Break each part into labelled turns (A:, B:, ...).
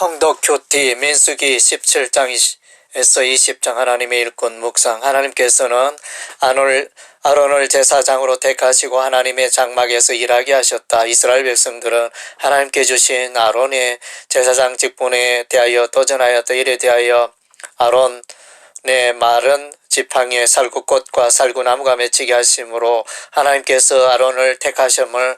A: 통독 큐티 민수기 17장에서 20장 하나님의 일꾼 묵상. 하나님께서는 아론을 제사장으로 택하시고 하나님의 장막에서 일하게 하셨다. 이스라엘 백성들은 하나님께 주신 아론의 제사장 직분에 대하여 도전하였다. 이에 대하여 아론의 말은 지팡이에 살구꽃과 살구나무가 맺히게 하심으로 하나님께서 아론을 택하심을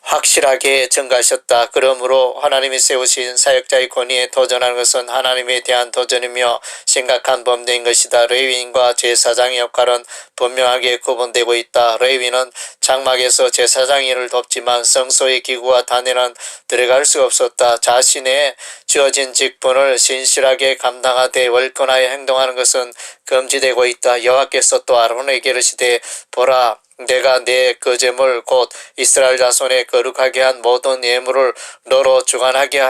A: 확실하게 증가하셨다. 그러므로 하나님이 세우신 사역자의 권위에 도전하는 것은 하나님에 대한 도전이며 심각한 범죄인 것이다. 레위인과 제사장의 역할은 분명하게 구분되고 있다. 레위인은 장막에서 제사장 일을 돕지만 성소의 기구와 단에는 들어갈 수가 없었다. 자신의 주어진 직분을 신실하게 감당하되 월권하여 행동하는 것은 금지되고 있다. 여호와께서 또 아론에게 이르시되 보라, 내가 내 거제물 곧 이스라엘 자손의 거룩하게 한 모든 예물을 너로 주관하게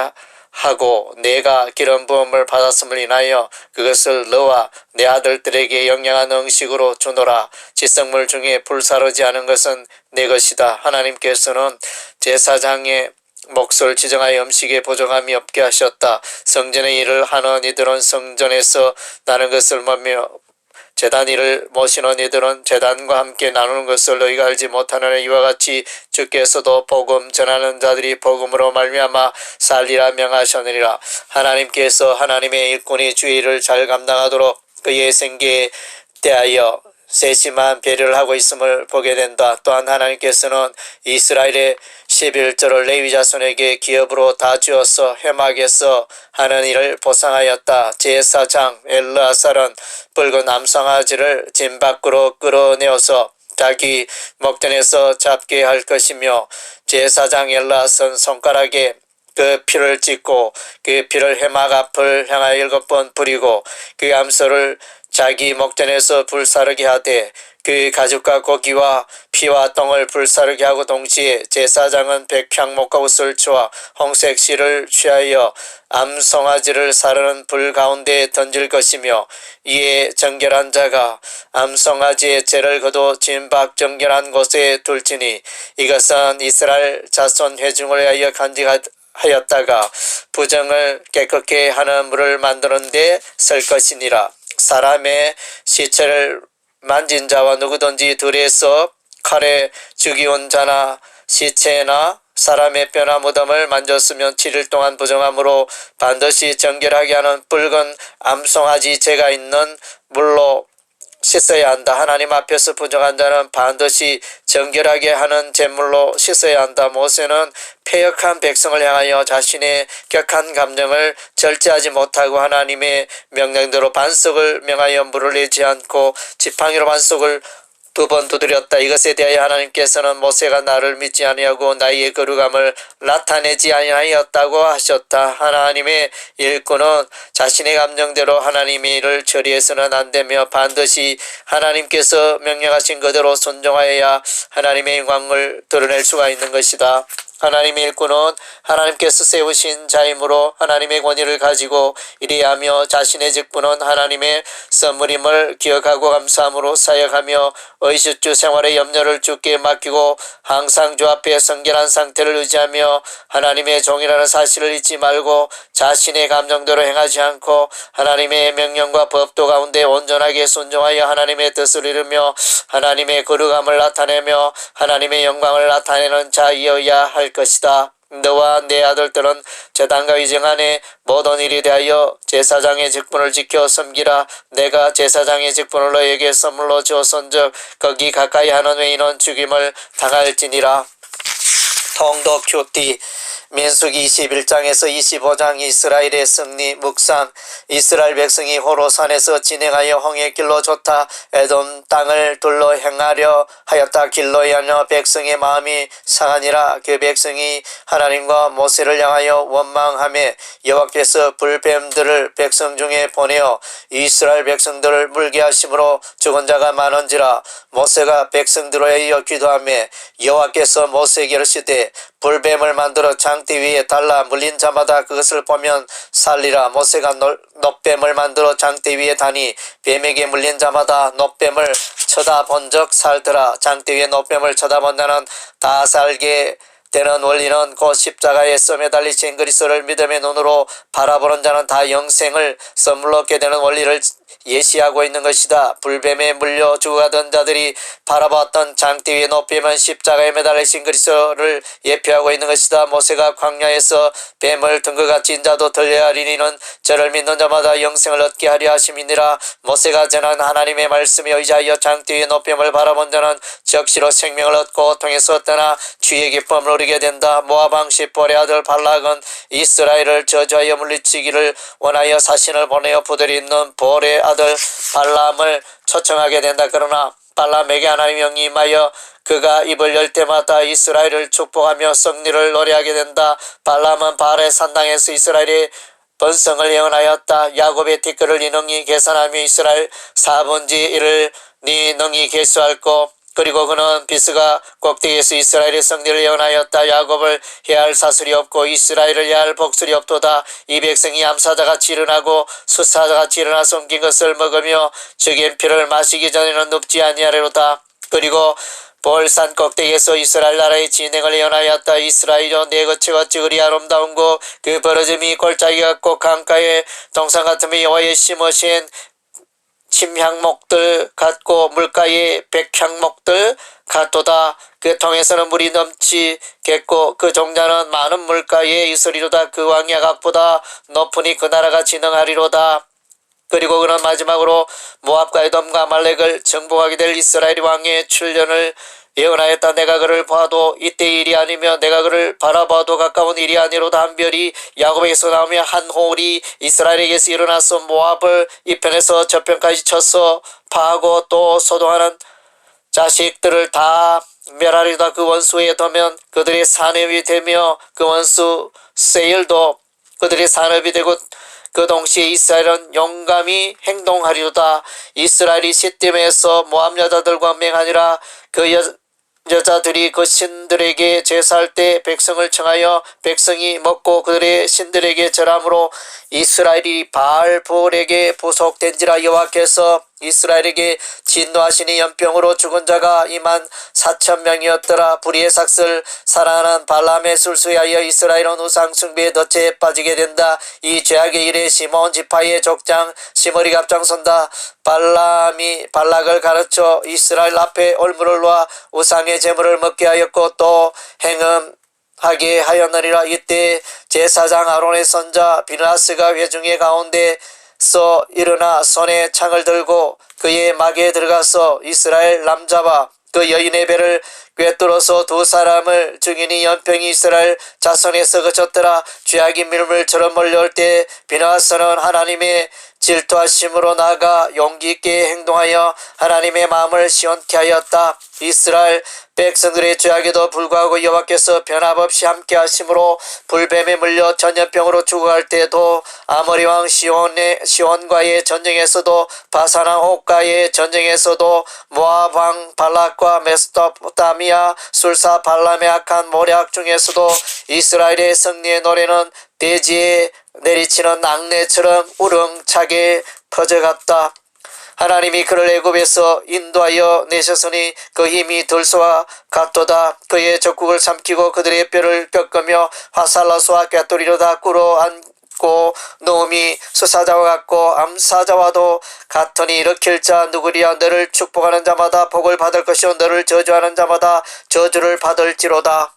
A: 하고 내가 기름 부음을 받았음을 인하여 그것을 너와 내 아들들에게 영양한 음식으로 주노라. 지성물 중에 불사르지 않은 것은 내 것이다. 하나님께서는 제사장의 몫을 지정하여 음식에 부족함이 없게 하셨다. 성전의 일을 하는 이들은 성전에서 나는 것을 먹며 제단 일을 모시는 이들은 제단과 함께 나누는 것을 너희가 알지 못하느냐. 이와 같이 주께서도 복음 전하는 자들이 복음으로 말미암아 살리라 명하셨느니라. 하나님께서 하나님의 일꾼이 주의 일을 잘 감당하도록 그의 생계에 대하여 세심한 배려를 하고 있음을 보게 된다. 또한 하나님께서는 이스라엘의 11조를 레위 자손에게 기업으로 다 주어서 회막에서 하는 일을 보상하였다. 제사장 엘르아살은 붉은 암송아지를 진 밖으로 끌어내어서 자기 목전에서 잡게 할 것이며 제사장 엘르아살은 손가락에 그 피를 찍고 그 피를 회막 앞을 향하여 7번 뿌리고 그 암소를 자기 목전에서 불사르게 하되 그 가죽과 고기와 피와 똥을 불사르게 하고 동시에 제사장은 백향목과 옷을 주어 홍색 실을 취하여 암송아지를 사르는 불 가운데에 던질 것이며 이에 정결한 자가 암송아지의 죄를 거두 진박 정결한 곳에 둘지니 이것은 이스라엘 자손 회중을 위하여 간직하였다가 부정을 깨끗게 하는 물을 만드는 데 쓸 것이니라. 사람의 시체를 만진 자와 누구든지 들에서 칼에 죽이온 자나 시체나 사람의 뼈나 무덤을 만졌으면 7일 동안 부정함으로 반드시 정결하게 하는 붉은 암송아지 죄가 있는 물로 씻어야 한다. 하나님 앞에서 부정한 자는 반드시 정결하게 하는 제물로 씻어야 한다. 모세는 패역한 백성을 향하여 자신의 격한 감정을 절제하지 못하고 하나님의 명령대로 반석을 명하여 물을 내지 않고 지팡이로 반석을 2번 두드렸다. 이것에 대하여 하나님께서는 모세가 나를 믿지 아니하고 나의 거룩함을 나타내지 아니하였다고 하셨다. 하나님의 일꾼은 자신의 감정대로 하나님의 일을 처리해서는 안 되며 반드시 하나님께서 명령하신 그대로 순종하여야 하나님의 영광을 드러낼 수가 있는 것이다. 하나님의 일꾼은 하나님께서 세우신 자이므로 하나님의 권위를 가지고 일해하며 자신의 직분은 하나님의 선물임을 기억하고 감사함으로 사역하며 의식주 생활의 염려를 주께 맡기고 항상 주 앞에 성결한 상태를 유지하며 하나님의 종이라는 사실을 잊지 말고 자신의 감정대로 행하지 않고 하나님의 명령과 법도 가운데 온전하게 순종하여 하나님의 뜻을 이루며 하나님의 거룩함을 나타내며 하나님의 영광을 나타내는 자이어야 할 것이다. 너와 내 아들들은 제단과 위정 안에 모든 일에 대하여 제사장의 직분을 지켜 섬기라. 내가 제사장의 직분을 너에게 선물로 주었은즉 거기 가까이 하는 외인은 죽임을 당할지니라. 통독 큐티 민수기 21장에서 25장 이스라엘의 승리 묵상. 이스라엘 백성이 호로산에서 진행하여 홍해 길로 좋다 에돔 땅을 둘러 행하려 하였다. 길로 하여 백성의 마음이 상하니라. 그 백성이 하나님과 모세를 향하여 원망하며 여호와께서 불뱀들을 백성 중에 보내어 이스라엘 백성들을 물게 하심으로 죽은 자가 많은지라. 모세가 백성들을 위하여 기도하며 여호와께서 모세에게 이르시되 불뱀을 만들어 장대 위에 달라 물린 자마다 그것을 보면 살리라. 모세가 놋뱀을 만들어 장대 위에 다니 뱀에게 물린 자마다 놋뱀을 쳐다본 적 살더라. 장대 위에 놋뱀을 쳐다본 자는 다 살게 되는 원리는 곧 십자가에 써 매달리신 그리스도를 믿음의 눈으로 바라보는 자는 다 영생을 선물로 얻게 되는 원리를 예시하고 있는 것이다. 불뱀에 물려 죽어가던 자들이 바라봤던 장대 위의 높이면 십자가에 매달리신 그리스도를 예표하고 있는 것이다. 모세가 광야에서 뱀을 등것같이 인자도 들려야 하리니는 저를 믿는 자마다 영생을 얻게 하려 하심이니라. 모세가 전한 하나님의 말씀에 의지하여 장대 위의 높임을 바라본 자는 적시로 생명을 얻고 통해서 떠나 주의 기쁨을 누리게 된다. 모압 왕 시볼의 아들 발락은 이스라엘을 저주하여 물리치기를 원하여 사신을 보내어 부들이 있는 볼의 아들 발람을 초청하게 된다. 그러나 발람에게 하나님의 영이 임하여 그가 입을 열 때마다 이스라엘을 축복하며 승리를 노래하게 된다. 발람은 바알의 산당에서 이스라엘의 번성을 예언하였다. 야곱의 티끌을 네 능히 계산하며 이스라엘 4분의 1을 네 능히 계수할고 그리고 그는 비스가 꼭대기에서 이스라엘의 승리를 예언하였다. 야곱을 해할 사슬이 없고 이스라엘을 해할 복술이 없도다. 이 백성이 암사자같이 일어나고 수사자같이 일어나 숨긴 것을 먹으며 적인 피를 마시기 전에는 눕지 아니하리로다. 그리고 볼산 꼭대기에서 이스라엘 나라의 진행을 예언하였다. 이스라엘여 내 거처가 그리 아름다운고 그 벌어짐이 골짜기 같고 강가의 동산 같으며 여호와의 심으신 침향목들 같고 물가의 백향목들 같도다. 그 통에서는 물이 넘치겠고 그 종자는 많은 물가에 있으리로다. 그 왕이 아각보다 높으니 그 나라가 진흥하리로다. 그리고 그는 마지막으로 모압과 에돔과 아말렉을 정복하게 될 이스라엘 왕의 출현을 예언하였다. 내가 그를 봐도 이때의 일이 아니며 내가 그를 바라봐도 가까운 일이 아니로다. 한 별이 야곱에게서 나오며 한 호울이 이스라엘에게서 일어나서 모압을 이편에서 저편까지 쳐서 파하고 또 소동하는 자식들을 다 멸하리다. 그 원수에 더면 그들의 산업이 되며 그 원수 세일도 그들의 산업이 되고 그 동시에 이스라엘은 용감히 행동하리로다. 이스라엘이 시딤에서 모압 여자들과 맹하니라. 그 여자들이 그 신들에게 제사할 때 백성을 청하여 백성이 먹고 그들의 신들에게 절함으로 이스라엘이 바알볼에게 부속된지라. 여호와께서 이스라엘에게 진노하시니 연병으로 죽은 자가 24,000명이었더라. 불의의 삭슬 사랑하는 발람의 술수에 하여 이스라엘은 우상 숭배의 덫에 빠지게 된다. 이 죄악의 일에 시몬 지파의 족장 시므리가 앞장선다. 발람이 발락을 가르쳐 이스라엘 앞에 올무를 놓아 우상의 제물을 먹게 하였고 또 행음하게 하였느니라. 이때 제사장 아론의 손자 비느하스가 회중의 가운데서 일어나 손에 창을 들고 그의 막에 들어가서 이스라엘 남자와 그 여인의 배를 꿰뚫어서 두 사람을 죽이니 연병이 이스라엘 자손에서 그쳤더라. 죄악이 밀물처럼 몰려올 때 비느하스는 하나님의 질투하심으로 나아가 용기 있게 행동하여 하나님의 마음을 시원케 하였다. 이스라엘 백성들의 죄악에도 불구하고 여호와께서 변함없이 함께 하심으로 불뱀에 물려 전염병으로 죽어갈 때도 아모리 왕 시온과의 전쟁에서도 바산 왕 옥과의 전쟁에서도 모압 왕 발락과 메소포타미아 술사 발람의 악한 모략 중에서도 이스라엘의 승리의 노래는 대지에 내리치는 낭내처럼 우렁차게 퍼져갔다. 하나님이 그를 애굽에서 인도하여 내셨으니 그 힘이 들소와 같도다. 그의 적국을 삼키고 그들의 뼈를 꺾으며 화살로서와 꿰뚫이로다. 꿇어 앉고 누움이 수사자와 같고 암사자와도 같으니 일으킬 자 누구리야. 너를 축복하는 자마다 복을 받을 것이요 너를 저주하는 자마다 저주를 받을지로다.